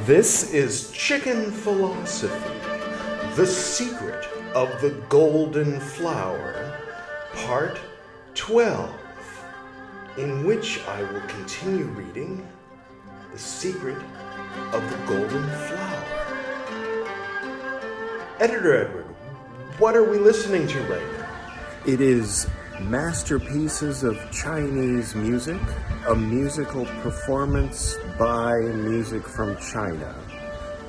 This is Chicken Philosophy, the secret of the golden flower, part 12, in which I will continue reading The Secret of the Golden Flower. Editor Edward, what are we listening to right now? It is Masterpieces of Chinese Music, a musical performance by music from China.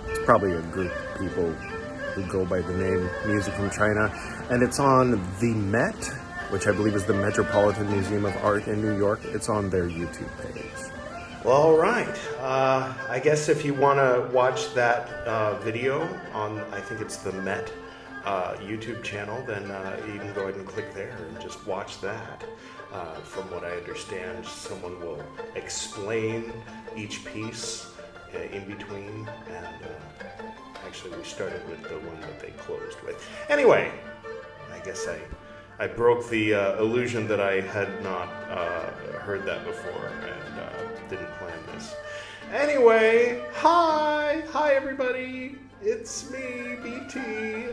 It's probably a group of people who go by the name Music from China, and it's on the Met, which I believe is the Metropolitan Museum of Art in New York. It's on their YouTube page. Well, all right. I guess if you want to watch that video on, I think it's the Met YouTube channel, then you can go ahead and click there and just watch that. From what I understand, someone will explain each piece in between, and actually we started with the one that they closed with. Anyway, I guess I broke the illusion that I had not heard that before and didn't plan this. Anyway, hi everybody. It's me, BT.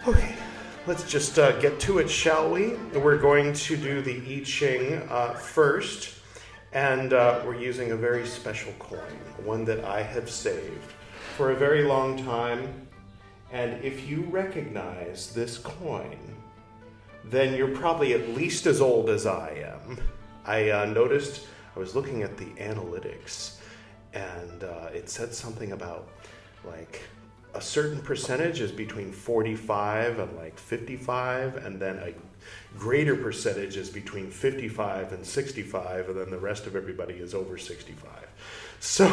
Okay, let's just get to it, shall we? We're going to do the I Ching first, and we're using a very special coin, one that I have saved for a very long time. And if you recognize this coin, then you're probably at least as old as I am. I noticed, I was looking at the analytics, and it said something about like a certain percentage is between 45 and like 55, and then a greater percentage is between 55 and 65, and then the rest of everybody is over 65. So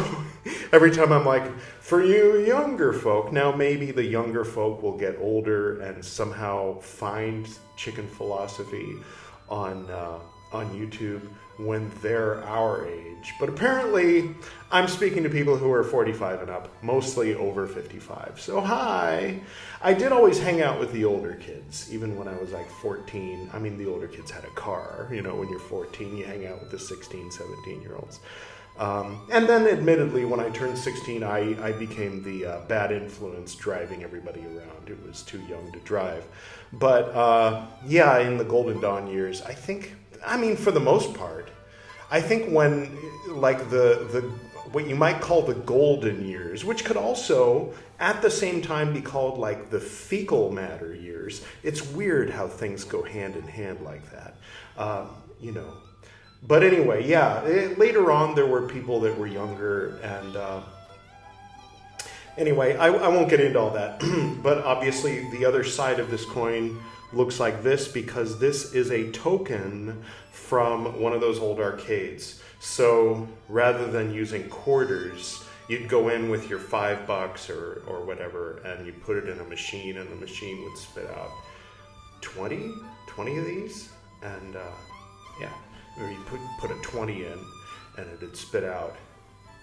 every time I'm like, for you younger folk, now maybe the younger folk will get older and somehow find Chicken Philosophy on YouTube when they're our age. But apparently, I'm speaking to people who are 45 and up, mostly over 55. So hi! I did always hang out with the older kids, even when I was like 14. I mean, the older kids had a car. You know, when you're 14, you hang out with the 16, 17-year-olds. And then, admittedly, when I turned 16, I became the bad influence driving everybody around. It was too young to drive. But, yeah, in the Golden Dawn years, I mean, for the most part, I think when, like, the what you might call the golden years, which could also, at the same time, be called, like, the fecal matter years. It's weird how things go hand in hand like that, you know. But anyway, yeah, later on there were people that were younger, and anyway, I won't get into all that. But obviously the other side of this coin looks like this, because this is a token from one of those old arcades. So rather than using quarters, you'd go in with your $5 or whatever, and you put it in a machine, and the machine would spit out 20 of these, and yeah. Or you put a 20 in, and it'd spit out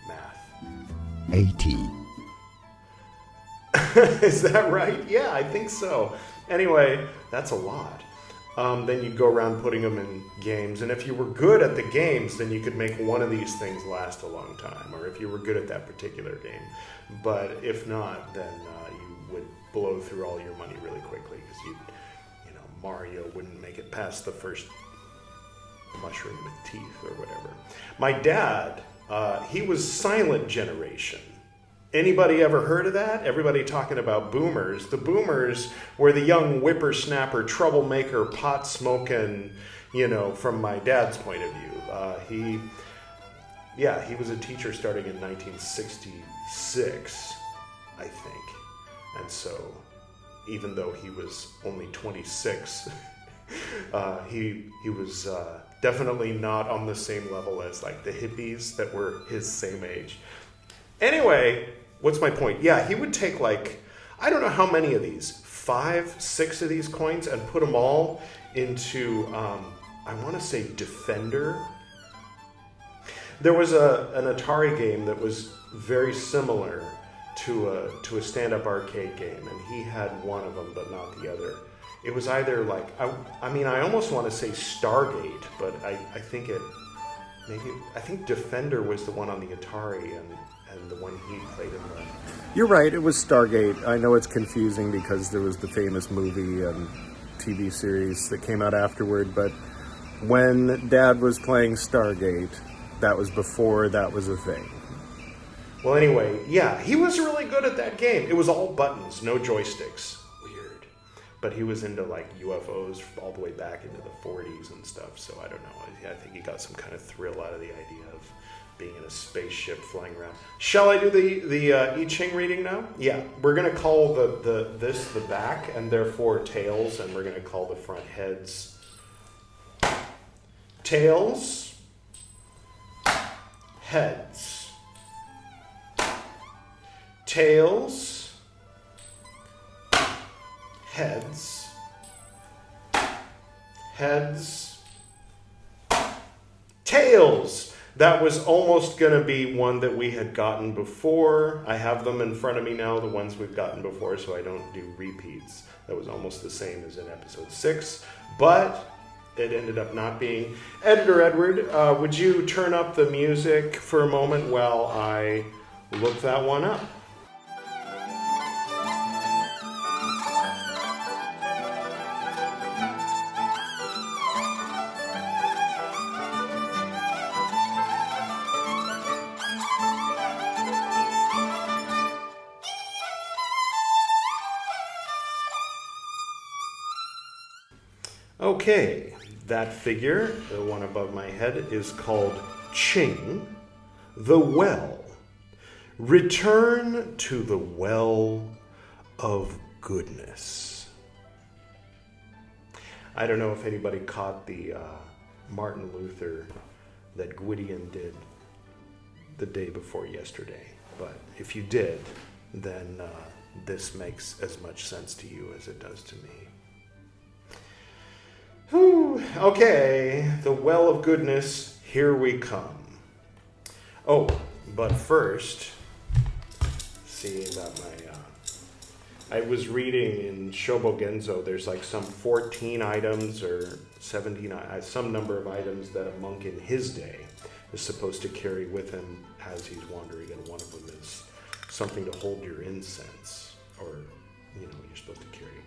math. 80. Is that right? Yeah, I think so. Anyway, that's a lot. Then you'd go around putting them in games, and if you were good at the games, then you could make one of these things last a long time, or if you were good at that particular game. But if not, then you would blow through all your money really quickly, because Mario wouldn't make it past the first mushroom with teeth or whatever. My dad, he was silent generation. Anybody ever heard of that? Everybody talking about boomers. The boomers were the young whippersnapper, troublemaker, pot-smoking, from my dad's point of view. He was a teacher starting in 1966, I think. And so, even though he was only 26, he was definitely not on the same level as like the hippies that were his same age. Anyway, what's my point? Yeah, he would take like, I don't know how many of these, 5, 6 of these coins, and put them all into, I want to say Defender. There was an Atari game that was very similar to a stand-up arcade game, and he had one of them but not the other. It was either like, I almost want to say Stargate, but I think Defender was the one on the Atari, and and the one he played in the... You're right, it was Stargate. I know it's confusing because there was the famous movie and TV series that came out afterward, but when Dad was playing Stargate, that was before that was a thing. Well, anyway, yeah, he was really good at that game. It was all buttons, no joysticks. Weird. But he was into, like, UFOs all the way back into the 40s and stuff, so I don't know. I think he got some kind of thrill out of the idea of being in a spaceship flying around. Shall I do the I Ching reading now? Yeah, we're going to call this the back, and therefore tails, and we're going to call the front heads. Tails, heads. Tails, heads, heads, tails. That was almost going to be one that we had gotten before. I have them in front of me now, the ones we've gotten before, so I don't do repeats. That was almost the same as in episode 6, but it ended up not being. Editor Edward, would you turn up the music for a moment while I look that one up? Okay, that figure, the one above my head, is called Ching, the well. Return to the well of goodness. I don't know if anybody caught the Martin Luther that Gwydion did the day before yesterday, but if you did, then this makes as much sense to you as it does to me. Whew. Okay, the well of goodness, here we come. Oh, but first, seeing that I was reading in Shobogenzo, there's like some 14 items or 17, some number of items that a monk in his day is supposed to carry with him as he's wandering, and one of them is something to hold your incense, or, you're supposed to carry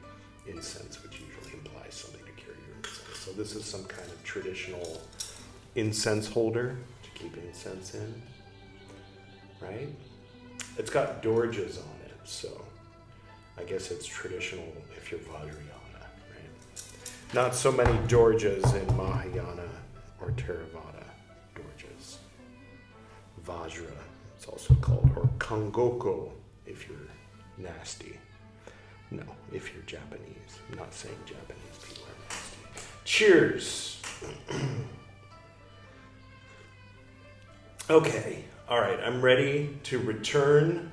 incense, which usually implies something to carry your incense. So this is some kind of traditional incense holder to keep incense in, right? It's got dorjes on it, so I guess it's traditional if you're Vajrayana, right? Not so many dorjes in Mahayana or Theravada dorjes. Vajra, it's also called, or Kangoko if you're nasty. No, if you're Japanese. I'm not saying Japanese people are nasty. Cheers. Okay, all right, I'm ready to return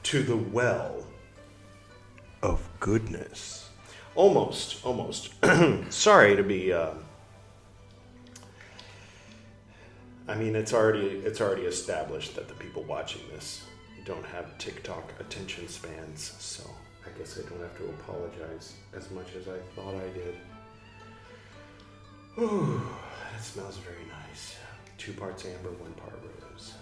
to the well of goodness. Almost. Sorry to be, it's already established that the people watching this don't have TikTok attention spans, so I guess I don't have to apologize as much as I thought I did. Ooh, that smells very nice. 2 parts amber, 1 part rose.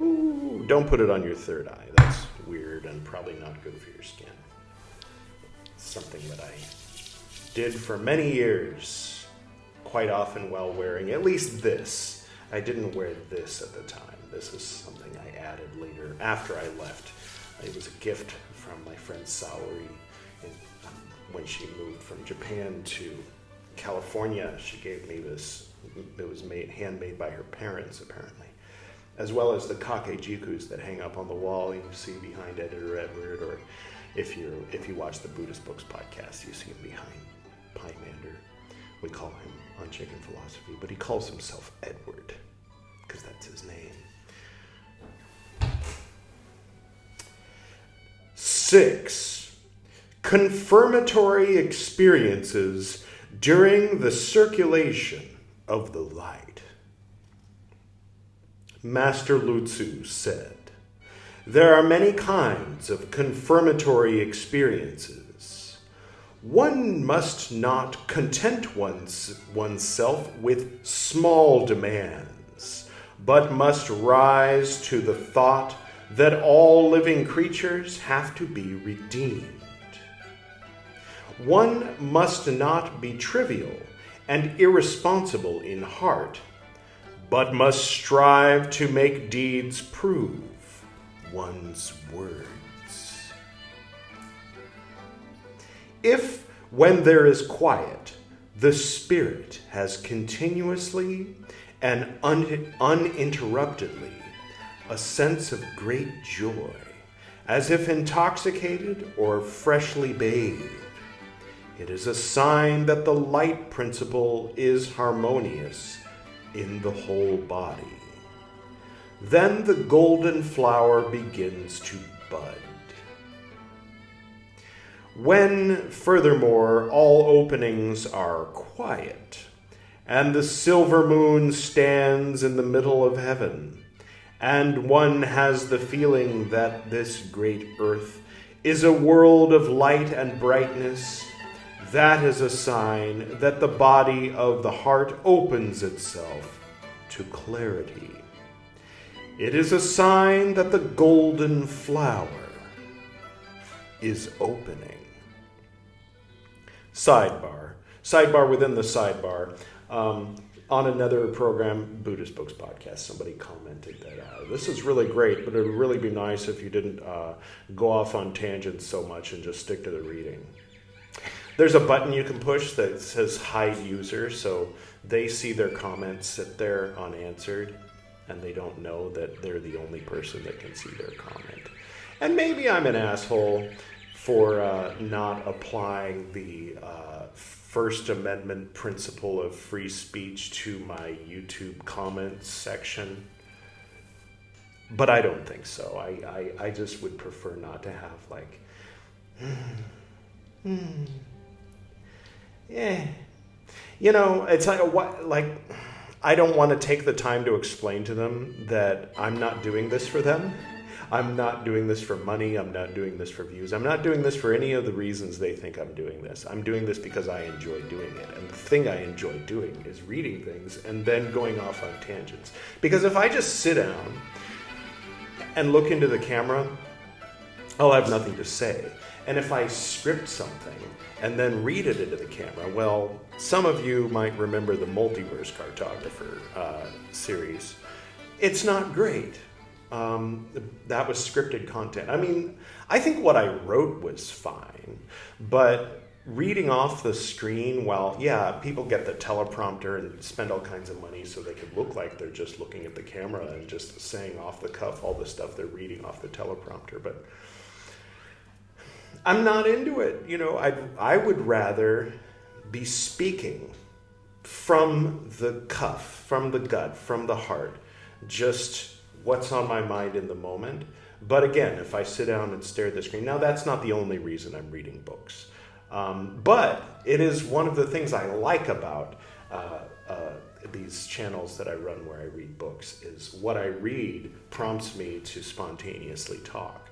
Ooh, don't put it on your third eye. That's weird and probably not good for your skin. It's something that I did for many years, quite often while wearing at least this. I didn't wear this at the time. This is something I added later after I left. It was a gift from my friend Saori when she moved from Japan to California. She gave me this. It was handmade by her parents, apparently, as well as the kakejikus that hang up on the wall you see behind Editor Edward, or if you watch the Buddhist Books podcast, you see him behind Pymander. We call him on Chicken Philosophy, but he calls himself Edward because that's his name. 6. Confirmatory experiences during the circulation of the light. Master Lutzu said, "There are many kinds of confirmatory experiences. One must not content oneself with small demands, but must rise to the thought that all living creatures have to be redeemed. One must not be trivial and irresponsible in heart, but must strive to make deeds prove one's words. If, when there is quiet, the spirit has continuously and uninterruptedly a sense of great joy, as if intoxicated or freshly bathed, it is a sign that the light principle is harmonious in the whole body. Then the golden flower begins to bud. When, furthermore, all openings are quiet, and the silver moon stands in the middle of heaven, and one has the feeling that this great earth is a world of light and brightness, that is a sign that the body of the heart opens itself to clarity. It is a sign that the golden flower is opening. Sidebar. Sidebar within the sidebar. On another program, Buddhist Books Podcast, somebody commented that this is really great, but it would really be nice if you didn't go off on tangents so much and just stick to the reading. There's a button you can push that says hide user, so they see their comments sit there unanswered, and they don't know that they're the only person that can see their comment. And maybe I'm an asshole for not applying the First Amendment principle of free speech to my YouTube comments section. But I don't think so. I just would prefer not to have like, yeah. You know, it's like I don't want to take the time to explain to them that I'm not doing this for them. I'm not doing this for money. I'm not doing this for views. I'm not doing this for any of the reasons they think I'm doing this. I'm doing this because I enjoy doing it. And the thing I enjoy doing is reading things and then going off on tangents. Because if I just sit down and look into the camera, I'll have nothing to say. And if I script something and then read it into the camera, well, some of you might remember the Multiverse Cartographer series. It's not great. That was scripted content. I mean, I think what I wrote was fine, but reading off the screen, well, yeah, people get the teleprompter and spend all kinds of money so they can look like they're just looking at the camera and just saying off the cuff all the stuff they're reading off the teleprompter, but I'm not into it. You know, I would rather be speaking from the cuff, from the gut, from the heart, just what's on my mind in the moment. But again, if I sit down and stare at the screen, now that's not the only reason I'm reading books. But it is one of the things I like about these channels that I run where I read books is what I read prompts me to spontaneously talk.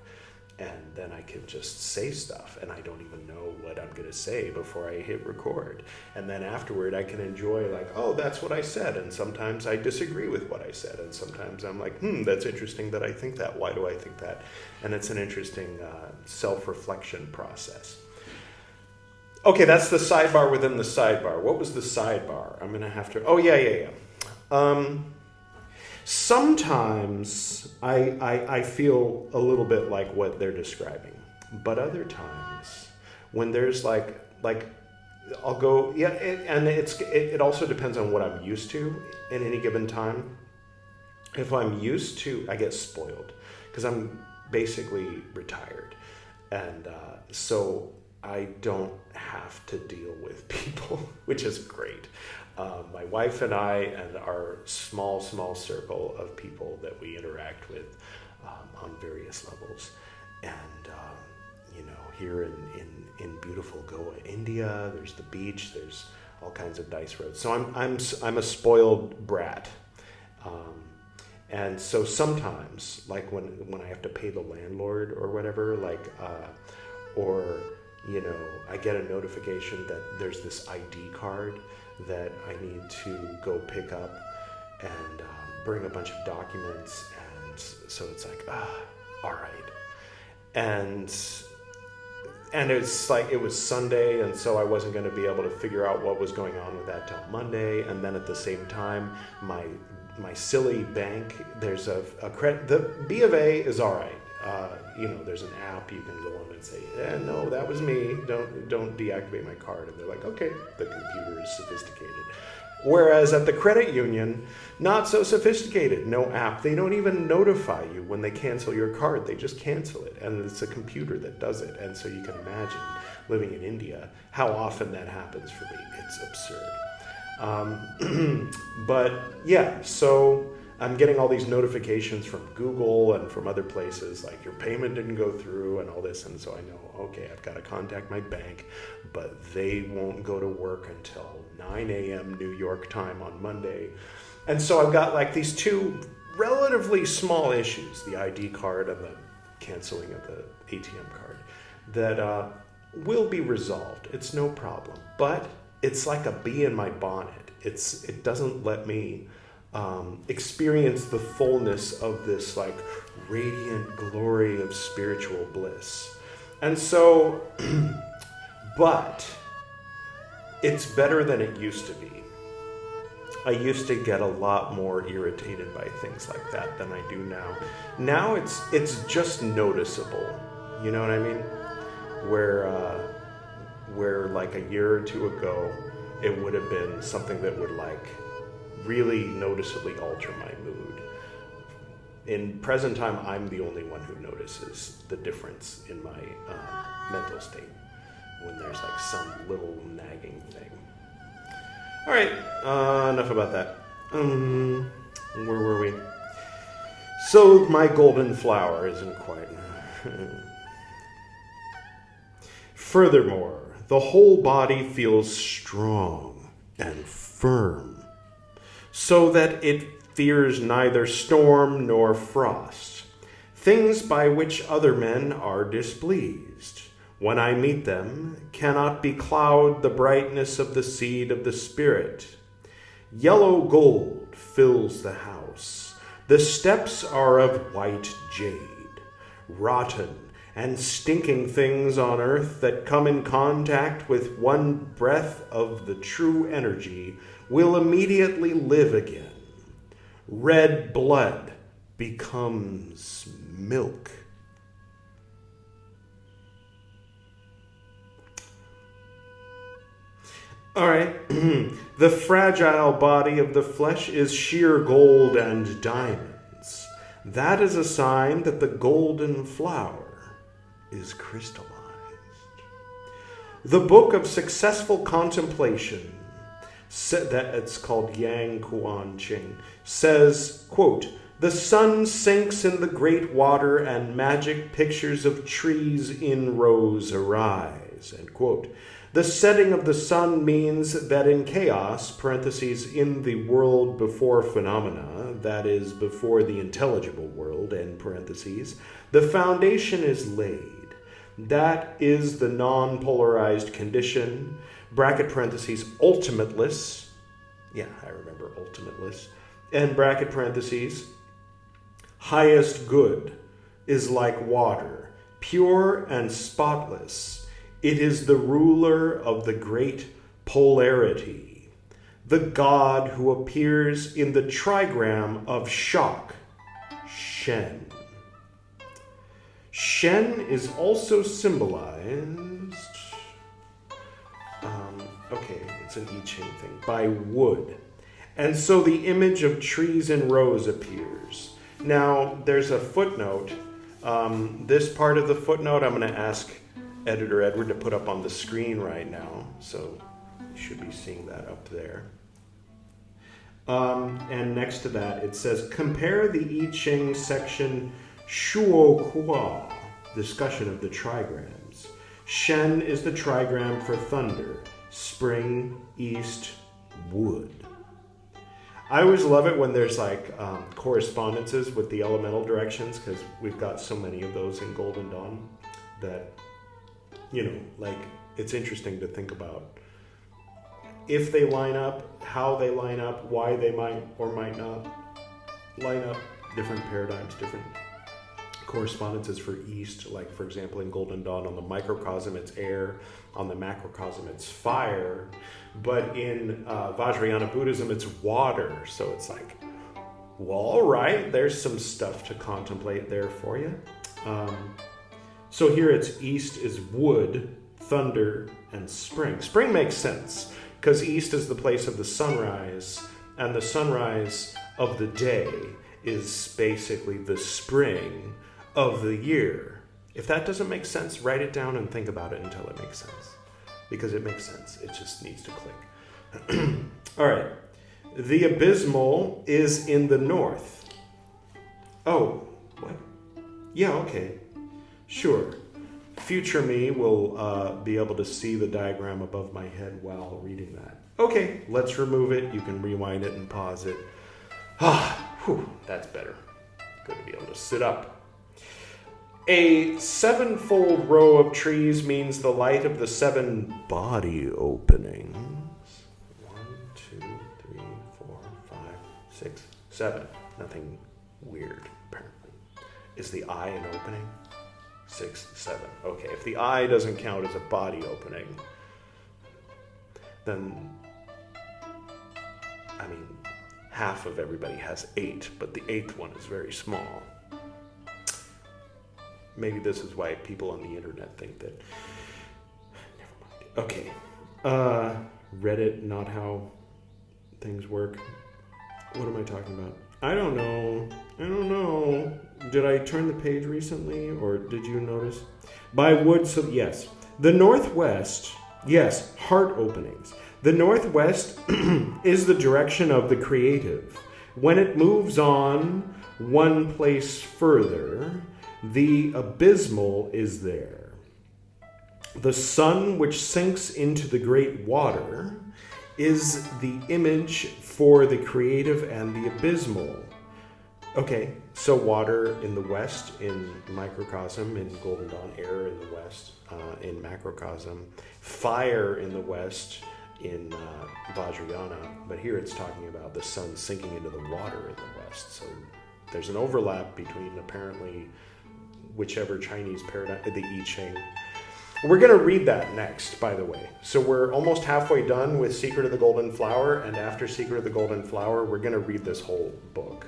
And then I can just say stuff, and I don't even know what I'm going to say before I hit record. And then afterward, I can enjoy like, oh, that's what I said. And sometimes I disagree with what I said. And sometimes I'm like, that's interesting that I think that. Why do I think that? And it's an interesting self-reflection process. Okay, that's the sidebar within the sidebar. What was the sidebar? I'm going to have to... Oh, yeah. Sometimes I feel a little bit like what they're describing, but other times when there's like I'll go, yeah, and it also depends on what I'm used to at any given time. If I'm used to, I get spoiled because I'm basically retired, and so I don't have to deal with people, which is great. My wife and I and our small circle of people that we interact with on various levels. And, here in beautiful Goa, India, there's the beach, there's all kinds of nice roads. So I'm a spoiled brat. And so sometimes, like when I have to pay the landlord or whatever, I get a notification that there's this ID card that I need to go pick up, and bring a bunch of documents, and so it's like, all right. And it's like, it was Sunday, and so I wasn't going to be able to figure out what was going on with that till Monday. And then at the same time, my silly bank, there's a credit, the B of A is all right. There's an app you can go on and say, no, that was me. Don't deactivate my card. And they're like, okay, the computer is sophisticated. Whereas at the credit union, not so sophisticated. No app. They don't even notify you when they cancel your card. They just cancel it. And it's a computer that does it. And so you can imagine living in India, how often that happens for me. It's absurd. But yeah, so I'm getting all these notifications from Google and from other places, like your payment didn't go through and all this. And so I know, okay, I've got to contact my bank, but they won't go to work until 9 a.m. New York time on Monday. And so I've got like these two relatively small issues, the ID card and the canceling of the ATM card, that will be resolved. It's no problem. But it's like a bee in my bonnet. It doesn't let me experience the fullness of this like radiant glory of spiritual bliss. And so, but it's better than it used to be. I used to get a lot more irritated by things like that than I do now. Now it's just noticeable. You know what I mean? Where like a year or two ago, it would have been something that would like really noticeably alter my mood. In present time, I'm the only one who notices the difference in my mental state when there's like some little nagging thing. All right, enough about that. Where were we? So my golden flower isn't quite... Furthermore, the whole body feels strong and firm, so that it fears neither storm nor frost, things by which other men are displeased, when I meet them, cannot becloud the brightness of the seed of the Spirit. Yellow gold fills the house. The steps are of white jade. Rotten and stinking things on earth that come in contact with one breath of the true energy will immediately live again. Red blood becomes milk. All right. The fragile body of the flesh is sheer gold and diamonds. That is a sign that the golden flower is crystallized. The book of successful contemplation, that it's called Yang Kuan Ching, says, quote, the sun sinks in the great water and magic pictures of trees in rows arise, end quote. The setting of the sun means that in chaos, parentheses, in the world before phenomena, that is, before the intelligible world, end parentheses, the foundation is laid. That is the non-polarized condition, bracket parentheses, ultimateless. Yeah, I remember ultimateless. And bracket parentheses, highest good is like water, pure and spotless. It is the ruler of the great polarity, the God who appears in the trigram of shock, Shen. Shen is also symbolized, it's an I Ching thing, by wood. And so the image of trees in rows appears. Now, there's a footnote. This part of the footnote I'm going to ask Editor Edward to put up on the screen right now. So you should be seeing that up there. And next to that, it says, compare the I Ching section Shuo Kua, discussion of the trigrams. Shen is the trigram for thunder, spring, east, wood. I always love it when there's like correspondences with the elemental directions, because we've got so many of those in Golden Dawn that, like, it's interesting to think about if they line up, how they line up, why they might or might not. line up different paradigms, different correspondences for East. Like, for example, in Golden Dawn, on the microcosm, it's air. On the macrocosm, it's fire. But in Vajrayana Buddhism, it's water. So it's like, well, all right, there's some stuff to contemplate there for you. So here it's East is wood, thunder, and spring. Spring makes sense, because East is the place of the sunrise, and the sunrise of the day is basically the spring of the year. If that doesn't make sense, write it down and think about it until it makes sense. Because it makes sense. It just needs to click. All right. The abysmal is in the north. Oh, what? Yeah, okay. Sure. Future me will be able to see the diagram above my head while reading that. Okay, let's remove it. You can rewind it and pause it. That's better. Good to be able to sit up. A sevenfold row of trees means the light of the seven body openings. 1, 2, 3, 4, 5, 6, 7. Nothing weird, apparently. Is the eye an opening? 6, 7. Okay, if the eye doesn't count as a body opening, then, I mean, half of everybody has 8, but the 8th one is very small. Maybe this is why people on the internet think that. Never mind. Okay. Reddit, not how things work. What am I talking about? I don't know. Did I turn the page recently, or did you notice? By wood, so yes. The Northwest, yes, heart openings. The Northwest is the direction of the creative. When it moves on one place further, the abysmal is there. The sun which sinks into the great water is the image for the creative and the abysmal. Okay, so water in the west in microcosm, in Golden Dawn, air in the west in macrocosm, fire in the west in Vajrayana, but here it's talking about the sun sinking into the water in the west. So there's an overlap between apparently whichever Chinese paradigm, the I Ching. We're going to read that next, by the way. So we're almost halfway done with Secret of the Golden Flower, and after Secret of the Golden Flower, we're going to read this whole book.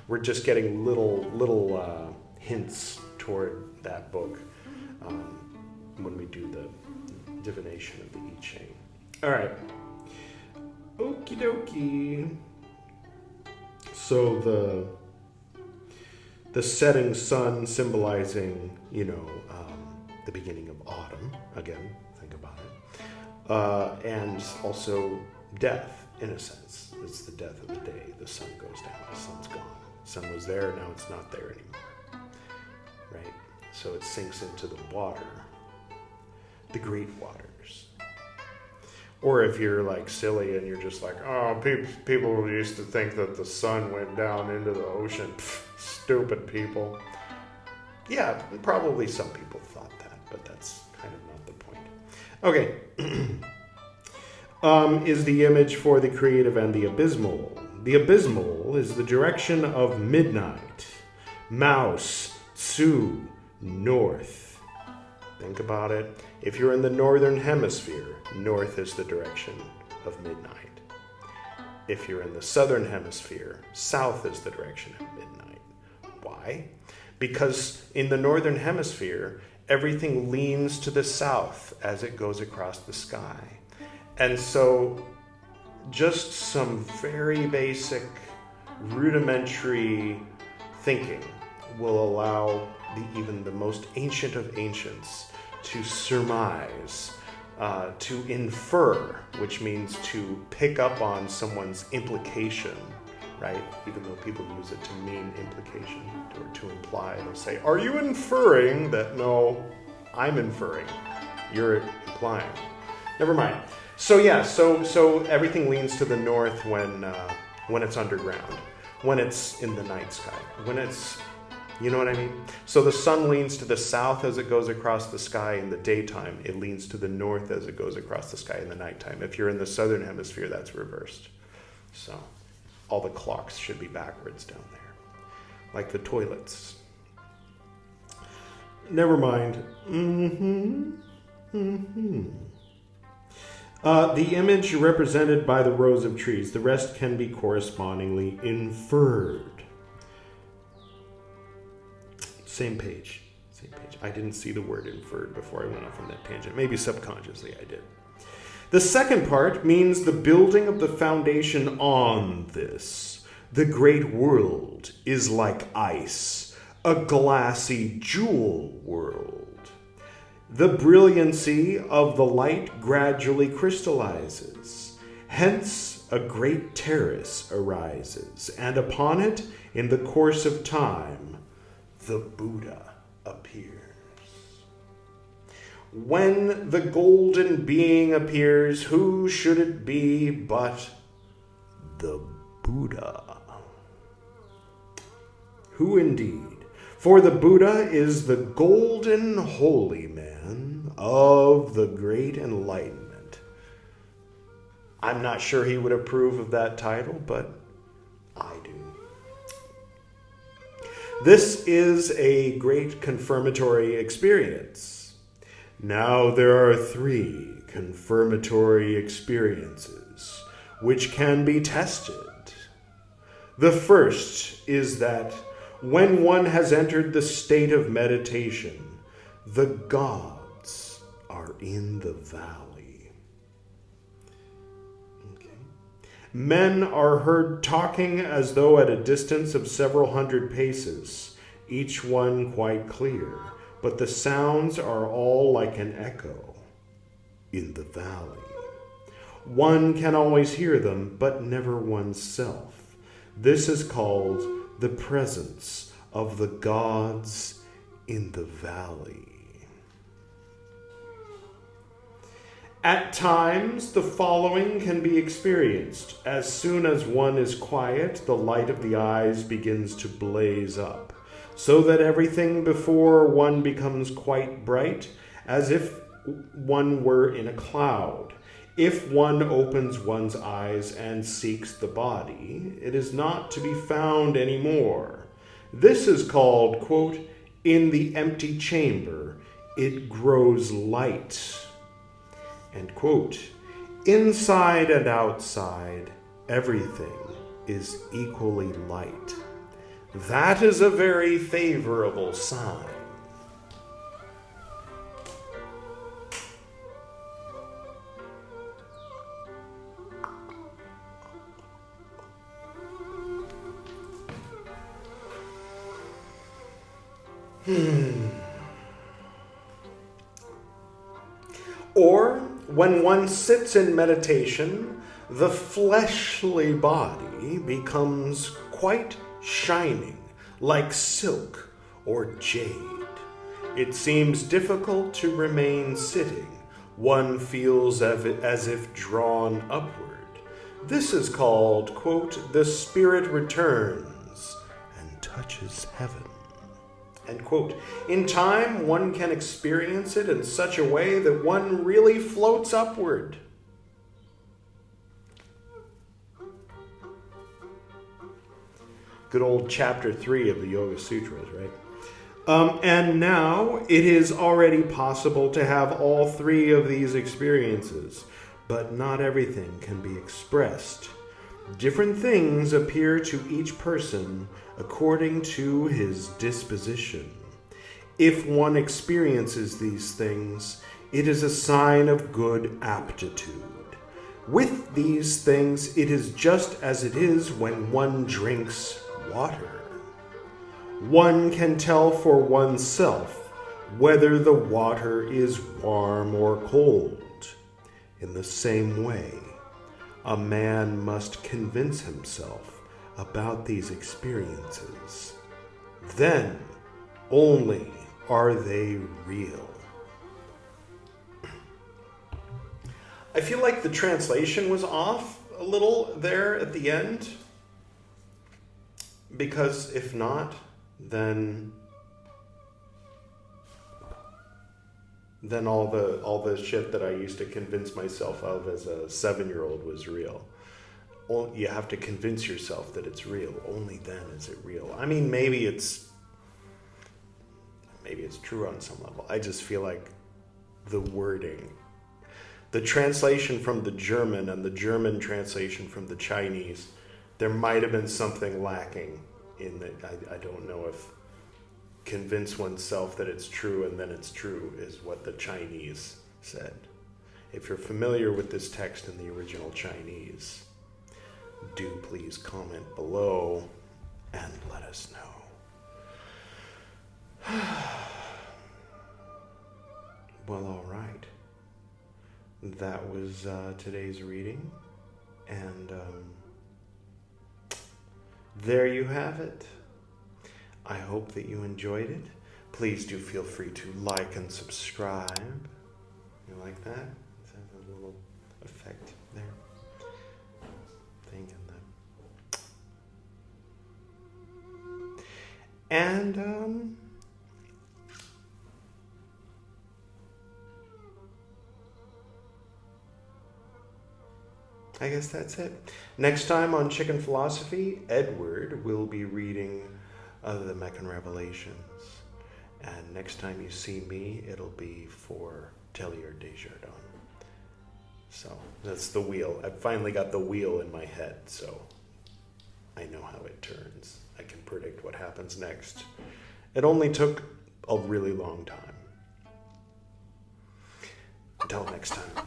We're just getting little hints toward that book when we do the divination of the I Ching. All right. Okie dokie. So the setting sun symbolizing, the beginning of autumn. Again, think about it. And also death, in a sense. It's the death of the day. The sun goes down. The sun's gone. The sun was there. Now it's not there anymore. Right? So it sinks into the water. The great waters. Or if you're like silly and you're just like, oh, people used to think that the sun went down into the ocean. Pfft, stupid people. Yeah, probably some people thought that, but that's kind of not the point. Okay. Is the image for the creative and the abysmal. The abysmal is the direction of midnight. Mouse, Tsu, north. Think about it. If you're in the northern hemisphere, north is the direction of midnight. If you're in the southern hemisphere, south is the direction of midnight. Why? Because in the northern hemisphere, everything leans to the south as it goes across the sky. And so just some very basic, rudimentary thinking will allow even the most ancient of ancients to surmise, to infer, which means to pick up on someone's implication, right? Even though people use it to mean implication or to imply. They'll say, are you inferring that? No, I'm inferring. You're implying. Never mind. So yeah, so everything leans to the north when it's underground, when it's in the night sky, when it's, you know what I mean? So the sun leans to the south as it goes across the sky in the daytime. It leans to the north as it goes across the sky in the nighttime. If you're in the southern hemisphere, that's reversed. So all the clocks should be backwards down there. like the toilets. Never mind. The image represented by the rows of trees. The rest can be correspondingly inferred. Same page. I didn't see the word inferred before I went off on that tangent. Maybe subconsciously I did. The second part means the building of the foundation on this. The great world is like ice, a glassy jewel world. The brilliancy of the light gradually crystallizes. Hence, a great terrace arises, and upon it, in the course of time, the Buddha appears. When the golden being appears, who should it be but the Buddha? Who indeed? For the Buddha is the golden holy man of the great enlightenment. I'm not sure he would approve of that title, but I do. This is a great confirmatory experience. Now there are 3 confirmatory experiences which can be tested. The first is that when one has entered the state of meditation, the gods are in the valley. Okay. Men are heard talking as though at a distance of several hundred paces, each one quite clear, but the sounds are all like an echo in the valley. One can always hear them, but never oneself. This is called the presence of the gods in the valley. At times, the following can be experienced. As soon as one is quiet, the light of the eyes begins to blaze up, so that everything before one becomes quite bright, as if one were in a cloud. If one opens one's eyes and seeks the body, it is not to be found anymore. This is called, quote, in the empty chamber, it grows light. End quote. Inside and outside, everything is equally light. That is a very favorable sign. Or, when one sits in meditation, the fleshly body becomes quite shining, like silk or jade. It seems difficult to remain sitting. One feels as if drawn upward. This is called, quote, the spirit returns and touches heaven. End quote. In time, one can experience it in such a way that one really floats upward. Good old chapter 3 of the Yoga Sutras, right? And now it is already possible to have all 3 of these experiences, but not everything can be expressed. Different things appear to each person according to his disposition. If one experiences these things, it is a sign of good aptitude. With these things, it is just as it is when one drinks water. One can tell for oneself whether the water is warm or cold. In the same way, a man must convince himself about these experiences. Then only are they real. I feel like the translation was off a little there at the end, because if not, then all the shit that I used to convince myself of as a 7-year-old was real. you have to convince yourself that it's real. Only then is it real. I mean, maybe it's true on some level. I just feel like the wording, the translation from the German and the German translation from the Chinese, there might have been something lacking in that. I don't know if convince oneself that it's true and then it's true is what the Chinese said. If you're familiar with this text in the original Chinese, do please comment below and let us know. Well, all right. That was today's reading. And there you have it. I hope that you enjoyed it. Please do feel free to like and subscribe. You like that? Is that a little effect there? Thing in the... And I guess that's it. Next time on Chicken Philosophy, Edward will be reading the Meccan Revelations. And next time you see me, it'll be for Teilhard de Chardin. So that's the wheel. I've finally got the wheel in my head, so I know how it turns. I can predict what happens next. It only took a really long time. Until next time.